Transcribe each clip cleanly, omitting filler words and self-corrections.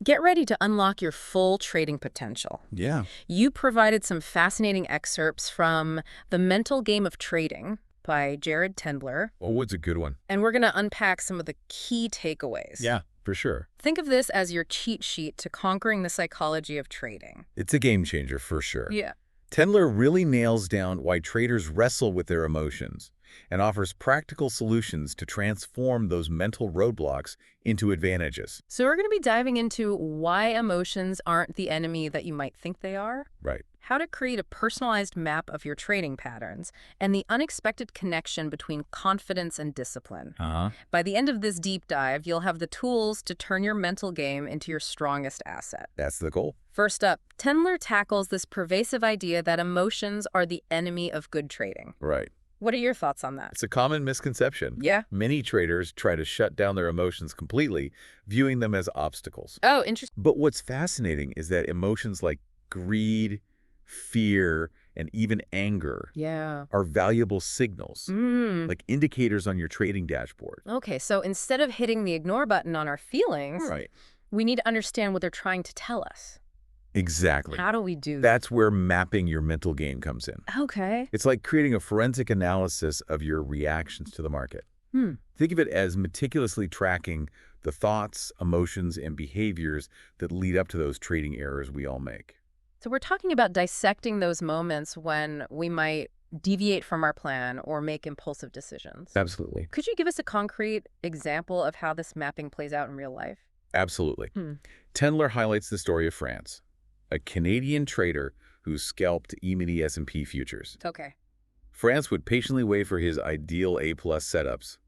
Get ready to unlock your full trading potential. Yeah. You provided some fascinating excerpts from The Mental Game of Trading by Tendler, Oh, what's a good one? and we're going to unpack some of the key takeaways. Yeah, for sure. Think of this as your cheat sheet to conquering the psychology of trading. It's a game changer for sure. Yeah. Tendler really nails down why traders wrestle with their emotions and offers practical solutions to transform those mental roadblocks into advantages. So we're going to be diving into why emotions aren't the enemy that you might think they are, Right. how to create a personalized map of your trading patterns, and the unexpected connection between confidence and discipline. By the end of this deep dive, you'll have the tools to turn your mental game into your strongest asset. That's the goal. First up, Tendler tackles this pervasive idea that emotions are the enemy of good trading. Right. What are your thoughts on that? It's a common misconception. Yeah. Many traders try to shut down their emotions completely, viewing them as obstacles. Oh, interesting. But what's fascinating is that emotions like greed, fear, and even anger Yeah. are valuable signals, like indicators on your trading dashboard. Okay, so instead of hitting the ignore button on our feelings, Right. we need to understand what they're trying to tell us. Exactly. How do we do that? That's where mapping your mental game comes in. Okay. It's like creating a forensic analysis of your reactions to the market. Think of it as meticulously tracking the thoughts, emotions, and behaviors that lead up to those trading errors we all make. So we're talking about dissecting those moments when we might deviate from our plan or make impulsive decisions. Absolutely. Could you give us a concrete example of how this mapping plays out in real life? Absolutely. Tendler highlights the story of France, a Canadian trader who scalped E-mini S&P futures. Okay. France would patiently wait for his ideal A-plus setups,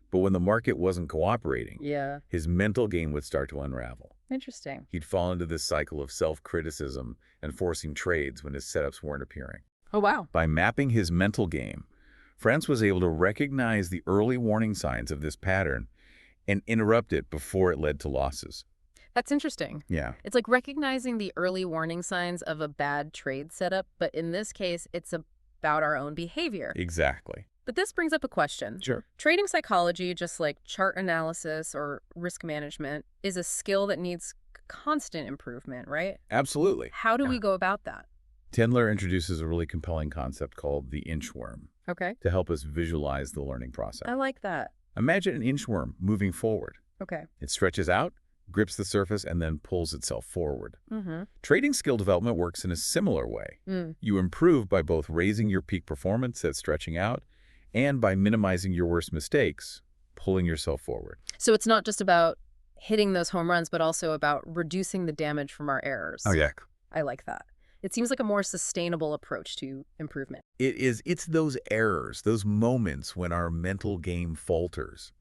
but when the market wasn't cooperating, Yeah. his mental game would start to unravel. Interesting. He'd fall into this cycle of self-criticism and forcing trades when his setups weren't appearing. Oh, wow. By mapping his mental game, France was able to recognize the early warning signs of this pattern and interrupt it before it led to losses. That's interesting. Yeah. It's like recognizing the early warning signs of a bad trade setup, but in this case, it's about our own behavior. Exactly. But this brings up a question. Sure. Trading psychology, just like chart analysis or risk management, is a skill that needs constant improvement, right? Absolutely. How do we go about that? Tendler introduces a really compelling concept called the inchworm Okay. to help us visualize the learning process. I like that. Imagine an inchworm moving forward. Okay. It stretches out, grips the surface, and then pulls itself forward. Mm-hmm. Trading skill development works in a similar way. You improve by both raising your peak performance at stretching out and by minimizing your worst mistakes, pulling yourself forward. So it's not just about hitting those home runs, but also about reducing the damage from our errors. yeah. I like that. It seems like a more sustainable approach to improvement. It's those errors, those moments when our mental game falters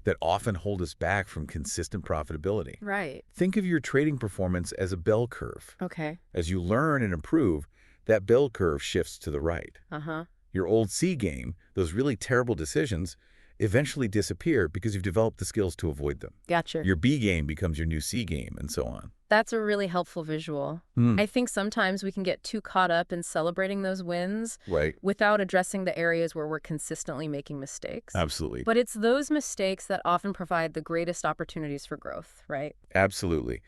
that often hold us back from consistent profitability. Right. Think of your trading performance as a bell curve. Okay. As you learn and improve, that bell curve shifts to the right. Uh-huh. Your old C game, those really terrible decisions, eventually disappear because you've developed the skills to avoid them. Gotcha. Your B game becomes your new C game, and so on. That's a really helpful visual. I think sometimes we can get too caught up in celebrating those wins Right. without addressing the areas where we're consistently making mistakes. Absolutely. But it's those mistakes that often provide the greatest opportunities for growth, right? Absolutely.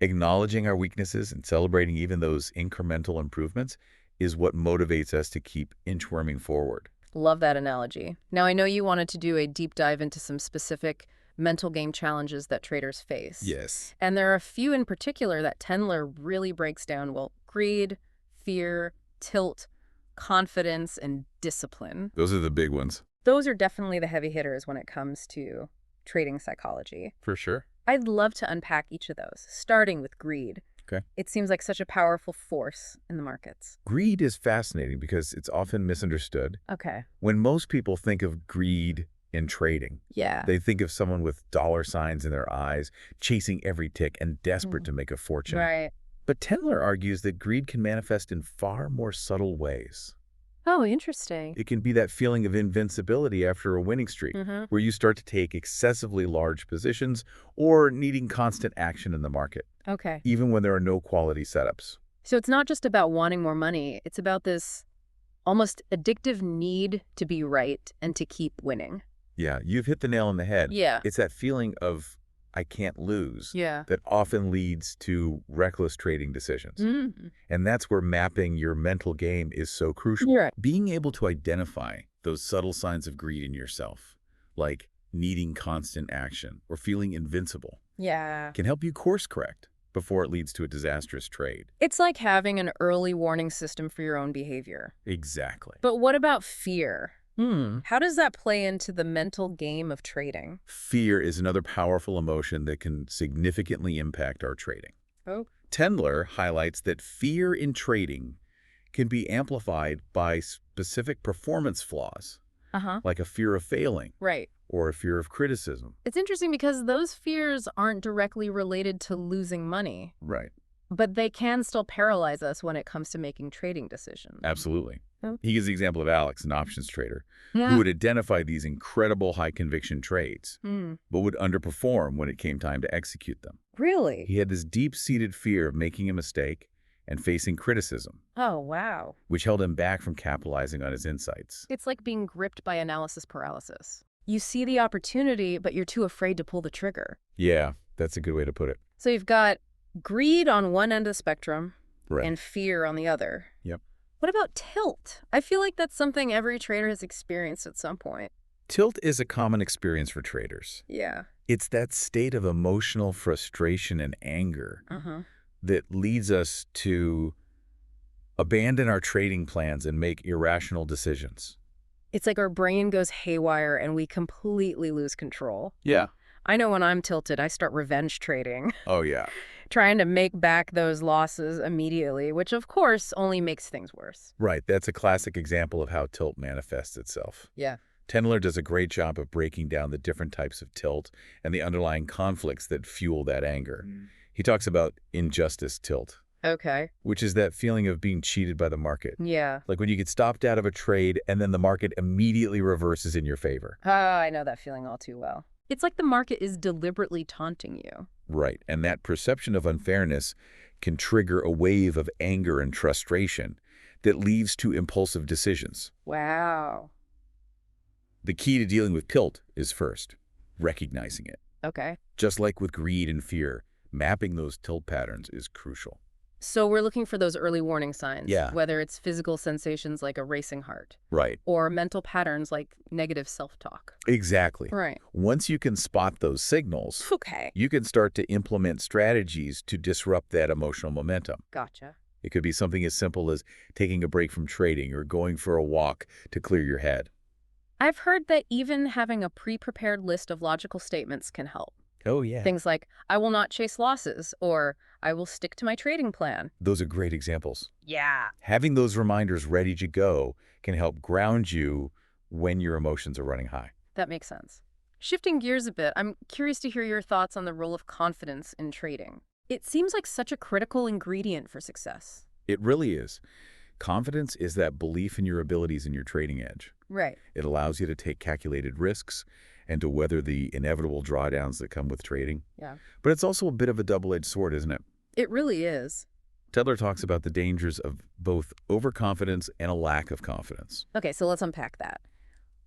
Acknowledging our weaknesses and celebrating even those incremental improvements is what motivates us to keep inchworming forward. Love that analogy. Now, I know you wanted to do a deep dive into some specific mental game challenges that traders face. Yes. And there are a few in particular that Tendler really breaks down. Well, greed, fear, tilt, confidence, and discipline. Those are the big ones. Those are definitely the heavy hitters when it comes to trading psychology. For sure. I'd love to unpack each of those, starting with greed. Okay. It seems like such a powerful force in the markets. Greed is fascinating because it's often misunderstood. Okay. When most people think of greed in trading, Yeah. they think of someone with dollar signs in their eyes, chasing every tick and desperate to make a fortune. Right. But Tendler argues that greed can manifest in far more subtle ways. Oh, interesting. It can be that feeling of invincibility after a winning streak, where you start to take excessively large positions or needing constant action in the market, Okay. even when there are no quality setups. So it's not just about wanting more money. It's about this almost addictive need to be right and to keep winning. Yeah, you've hit the nail on the head. Yeah. It's that feeling of I can't lose, Yeah. that often leads to reckless trading decisions. And that's where mapping your mental game is so crucial. You're right. Being able to identify those subtle signs of greed in yourself, like needing constant action or feeling invincible, Yeah. can help you course correct before it leads to a disastrous trade. It's like having an early warning system for your own behavior. Exactly. But what about fear? How does that play into the mental game of trading? Fear is another powerful emotion that can significantly impact our trading. Oh. Tendler highlights that fear in trading can be amplified by specific performance flaws, like a fear of failing Right. or a fear of criticism. It's interesting because those fears aren't directly related to losing money, Right. but they can still paralyze us when it comes to making trading decisions. Absolutely. Oh. He gives the example of Alex, an options trader, who would identify these incredible high-conviction trades, but would underperform when it came time to execute them. Really? He had this deep-seated fear of making a mistake and facing criticism, Oh, wow. which held him back from capitalizing on his insights. It's like being gripped by analysis paralysis. You see the opportunity, but you're too afraid to pull the trigger. Yeah, that's a good way to put it. So you've got greed on one end of the spectrum Right. and fear on the other. Yep. What about tilt? I feel like that's something every trader has experienced at some point. Tilt is a common experience for traders. Yeah. It's that state of emotional frustration and anger that leads us to abandon our trading plans and make irrational decisions. It's like our brain goes haywire and we completely lose control. Yeah. I know when I'm tilted, I start revenge trading, Oh, yeah. trying to make back those losses immediately, which of course only makes things worse. Right. That's a classic example of how tilt manifests itself. Yeah. Tendler does a great job of breaking down the different types of tilt and the underlying conflicts that fuel that anger. He talks about injustice tilt, Okay. which is that feeling of being cheated by the market. Yeah. Like when you get stopped out of a trade and then the market immediately reverses in your favor. Oh, I know that feeling all too well. It's like the market is deliberately taunting you. Right. And that perception of unfairness can trigger a wave of anger and frustration that leads to impulsive decisions. Wow. The key to dealing with tilt is first, recognizing it. Okay. Just like with greed and fear, mapping those tilt patterns is crucial. So we're looking for those early warning signs. Yeah. Whether it's physical sensations like a racing heart Right. or mental patterns like negative self-talk. Exactly. Right. Once you can spot those signals, Okay. you can start to implement strategies to disrupt that emotional momentum. Gotcha. It could be something as simple as taking a break from trading or going for a walk to clear your head. I've heard that even having a pre-prepared list of logical statements can help. Oh, yeah. Things like, I will not chase losses, or I will stick to my trading plan. Those are great examples. Yeah. Having those reminders ready to go can help ground you when your emotions are running high. That makes sense. Shifting gears a bit, I'm curious to hear your thoughts on the role of confidence in trading. It seems like such a critical ingredient for success. It really is. Confidence is that belief in your abilities and your trading edge. Right. It allows you to take calculated risks and to weather the inevitable drawdowns that come with trading. Yeah. But it's also a bit of a double-edged sword, isn't it? It really is. Tendler talks about the dangers of both overconfidence and a lack of confidence. Okay, so let's unpack that.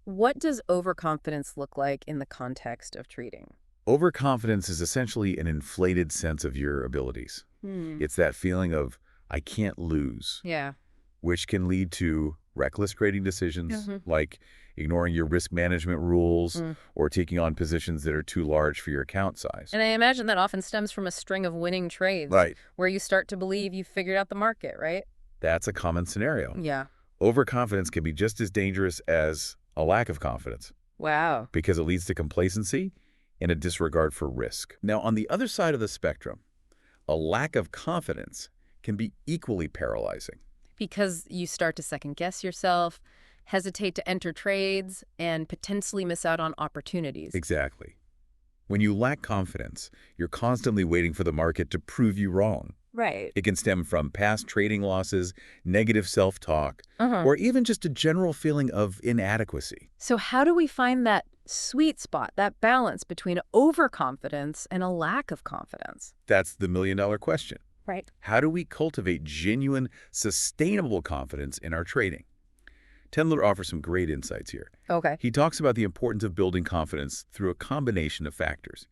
What does overconfidence look like in the context of trading? Overconfidence is essentially an inflated sense of your abilities. It's that feeling of, I can't lose, Yeah. which can lead to reckless trading decisions, like ignoring your risk management rules or taking on positions that are too large for your account size. And I imagine that often stems from a string of winning trades. Right. Where you start to believe you've figured out the market, right? That's a common scenario. Yeah. Overconfidence can be just as dangerous as a lack of confidence Wow. because it leads to complacency and a disregard for risk. Now, on the other side of the spectrum, a lack of confidence can be equally paralyzing. Because you start to second guess yourself, hesitate to enter trades, and potentially miss out on opportunities. Exactly. When you lack confidence, you're constantly waiting for the market to prove you wrong. Right. It can stem from past trading losses, negative self-talk, or even just a general feeling of inadequacy. So how do we find that sweet spot, that balance between overconfidence and a lack of confidence? That's the million-dollar question. Right. How do we cultivate genuine, sustainable confidence in our trading? Tendler offers some great insights here. Okay. He talks about the importance of building confidence through a combination of factors.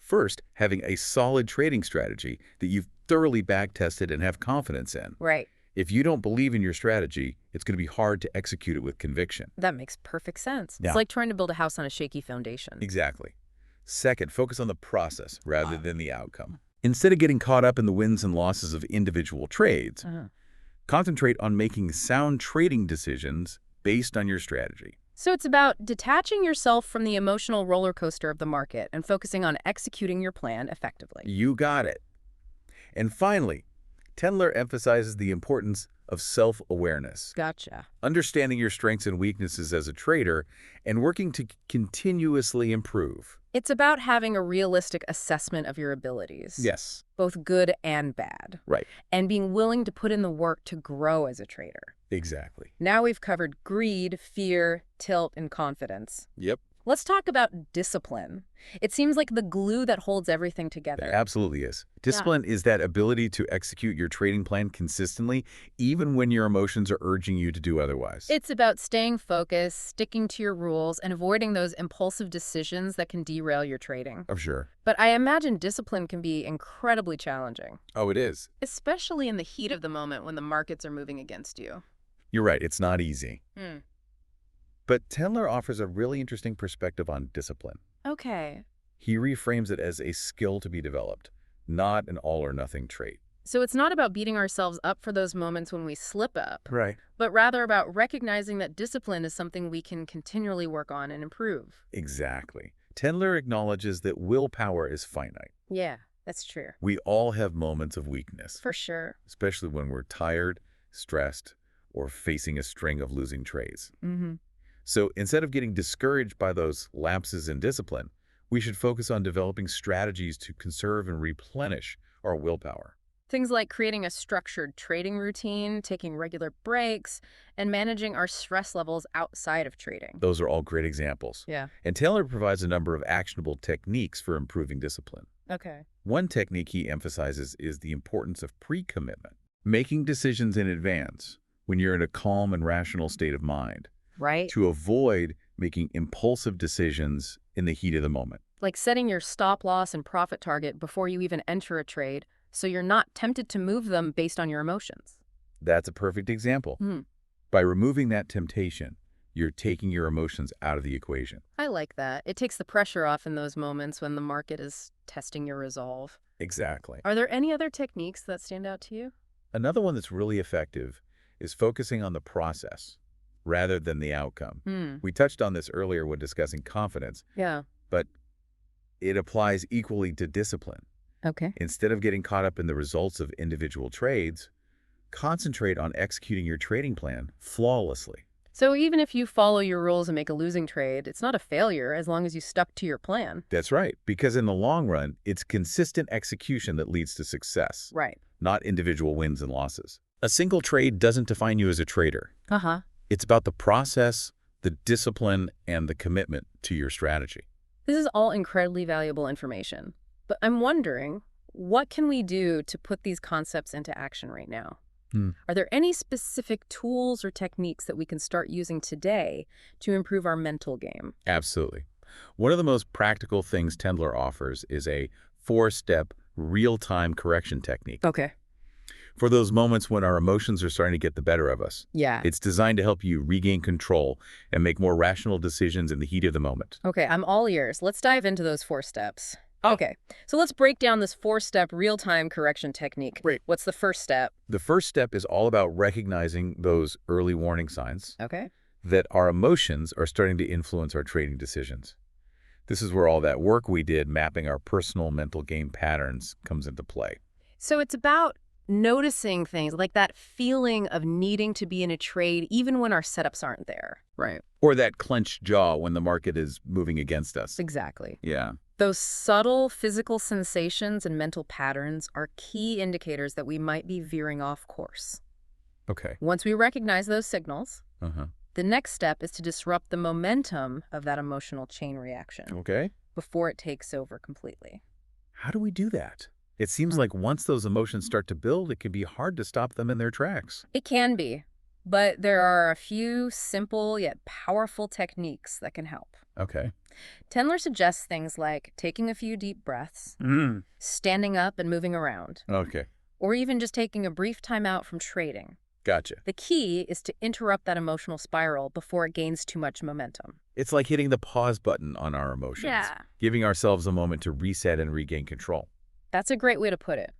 First, having a solid trading strategy that you've thoroughly back-tested and have confidence in. Right. If you don't believe in your strategy, it's going to be hard to execute it with conviction. That makes perfect sense. Yeah. It's like trying to build a house on a shaky foundation. Exactly. Second, focus on the process rather than the outcome. Instead of getting caught up in the wins and losses of individual trades, concentrate on making sound trading decisions based on your strategy. So it's about detaching yourself from the emotional roller coaster of the market and focusing on executing your plan effectively. You got it. And finally, Tendler emphasizes the importance of self-awareness. Gotcha. Understanding your strengths and weaknesses as a trader and working to continuously improve. It's about having a realistic assessment of your abilities. Yes. Both good and bad. Right. And being willing to put in the work to grow as a trader. Exactly. Now we've covered greed, fear, tilt, and confidence. Yep. Let's talk about discipline. It seems like the glue that holds everything together. It absolutely is. Discipline is that ability to execute your trading plan consistently, even when your emotions are urging you to do otherwise. It's about staying focused, sticking to your rules, and avoiding those impulsive decisions that can derail your trading. I'm sure. But I imagine discipline can be incredibly challenging. Oh, it is. Especially in the heat of the moment when the markets are moving against you. You're right. It's not easy. But Tendler offers a really interesting perspective on discipline. Okay. He reframes it as a skill to be developed, not an all-or-nothing trait. So it's not about beating ourselves up for those moments when we slip up, Right. but rather about recognizing that discipline is something we can continually work on and improve. Exactly. Tendler acknowledges that willpower is finite. Yeah, that's true. We all have moments of weakness, For sure. especially when we're tired, stressed, or facing a string of losing trades. So instead of getting discouraged by those lapses in discipline, we should focus on developing strategies to conserve and replenish our willpower. Things like creating a structured trading routine, taking regular breaks, and managing our stress levels outside of trading. Those are all great examples. Yeah. And Taylor provides a number of actionable techniques for improving discipline. Okay. One technique he emphasizes is the importance of pre-commitment, making decisions in advance when you're in a calm and rational state of mind, Right. to avoid making impulsive decisions in the heat of the moment. Like setting your stop loss and profit target before you even enter a trade, so you're not tempted to move them based on your emotions. That's a perfect example. By removing that temptation, you're taking your emotions out of the equation. I like that. It takes the pressure off in those moments when the market is testing your resolve. Exactly. Are there any other techniques that stand out to you? Another one that's really effective is focusing on the process rather than the outcome. We touched on this earlier when discussing confidence, Yeah. but it applies equally to discipline. Okay. Instead of getting caught up in the results of individual trades, concentrate on executing your trading plan flawlessly. So even if you follow your rules and make a losing trade, it's not a failure as long as you stuck to your plan. That's right, because in the long run, it's consistent execution that leads to success, Right. not individual wins and losses. A single trade doesn't define you as a trader. It's about the process, the discipline, and the commitment to your strategy. This is all incredibly valuable information. But I'm wondering, what can we do to put these concepts into action right now? Are there any specific tools or techniques that we can start using today to improve our mental game? Absolutely. One of the most practical things Tendler offers is a 4-step real-time correction technique. Okay. For those moments when our emotions are starting to get the better of us. Yeah. It's designed to help you regain control and make more rational decisions in the heat of the moment. Okay, I'm all ears. Let's dive into those 4 steps. Okay, so let's break down this 4-step real-time correction technique. Great. What's the first step? The first step is all about recognizing those early warning signs Okay. that our emotions are starting to influence our trading decisions. This is where all that work we did mapping our personal mental game patterns comes into play. So it's about noticing things like that feeling of needing to be in a trade even when our setups aren't there. Right. Or that clenched jaw when the market is moving against us. Exactly. Yeah. Those subtle physical sensations and mental patterns are key indicators that we might be veering off course. Okay. Once we recognize those signals, the next step is to disrupt the momentum of that emotional chain reaction Okay. before it takes over completely. How do we do that? It seems like once those emotions start to build, it can be hard to stop them in their tracks. It can be, But there are a few simple yet powerful techniques that can help. Okay. Tendler suggests things like taking a few deep breaths, standing up and moving around, Okay. or even just taking a brief time out from trading. Gotcha. The key is to interrupt that emotional spiral before it gains too much momentum. It's like hitting the pause button on our emotions, Yeah. giving ourselves a moment to reset and regain control. That's a great way to put it.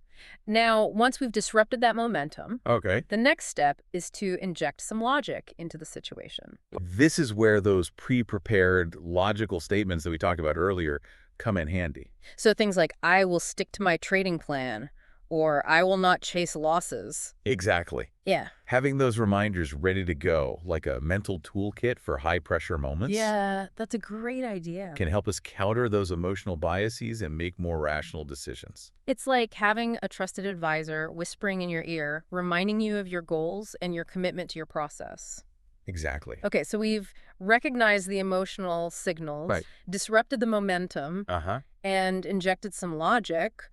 Now, once we've disrupted that momentum, Okay. the next step is to inject some logic into the situation. This is where those pre-prepared logical statements that we talked about earlier come in handy. So things like, I will stick to my trading plan, or I will not chase losses. Exactly. Yeah. Having those reminders ready to go, like a mental toolkit for high-pressure moments, Yeah, that's a great idea. can help us counter those emotional biases and make more rational decisions. It's like having a trusted advisor whispering in your ear, reminding you of your goals and your commitment to your process. Exactly. Okay, so we've recognized the emotional signals, Right. disrupted the momentum, Uh-huh. and injected some logic.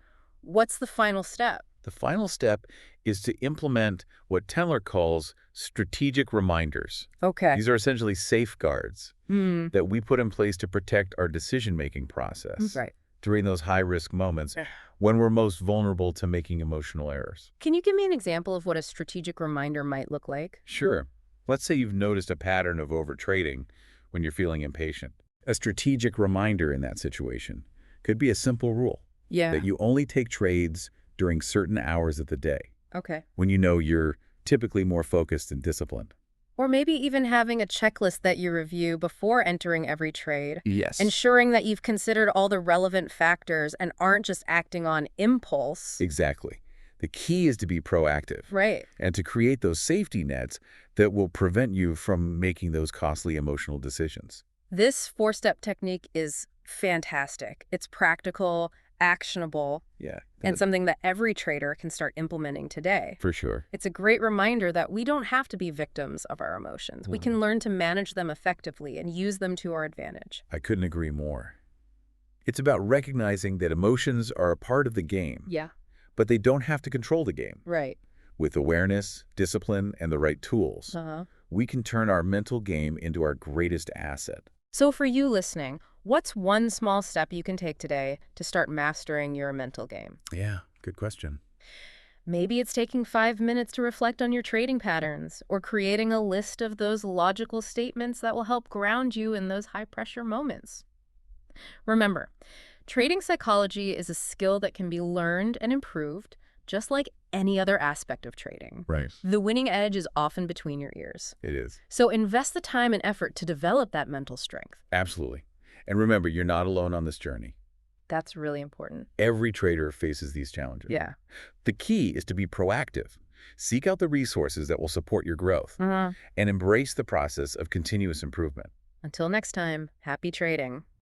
What's the final step? The final step is to implement what Tendler calls strategic reminders. Okay. These are essentially safeguards that we put in place to protect our decision-making process Right. during those high-risk moments when we're most vulnerable to making emotional errors. Can you give me an example of what a strategic reminder might look like? Sure. Let's say you've noticed a pattern of overtrading when you're feeling impatient. A strategic reminder in that situation could be a simple rule Yeah. that you only take trades during certain hours of the day, Okay. when you know you're typically more focused and disciplined. Or maybe even having a checklist that you review before entering every trade, Yes. ensuring that you've considered all the relevant factors and aren't just acting on impulse. Exactly. The key is to be proactive Right. and to create those safety nets that will prevent you from making those costly emotional decisions. This four-step technique is fantastic. It's practical, actionable, Yeah. and something that every trader can start implementing today. For sure. It's a great reminder that we don't have to be victims of our emotions. We can learn to manage them effectively and use them to our advantage. I couldn't agree more. It's about recognizing that emotions are a part of the game, Yeah. but they don't have to control the game. Right. With awareness, discipline, and the right tools, Uh-huh. we can turn our mental game into our greatest asset. So for you listening, what's one small step you can take today to start mastering your mental game? Yeah, good question. Maybe it's taking 5 minutes to reflect on your trading patterns or creating a list of those logical statements that will help ground you in those high-pressure moments. Remember, trading psychology is a skill that can be learned and improved, just like any other aspect of trading. Right. The winning edge is often between your ears. It is. So invest the time and effort to develop that mental strength. Absolutely. And remember, you're not alone on this journey. That's really important. Every trader faces these challenges. Yeah. The key is to be proactive. Seek out the resources that will support your growth Uh-huh. and embrace the process of continuous improvement. Until next time, happy trading.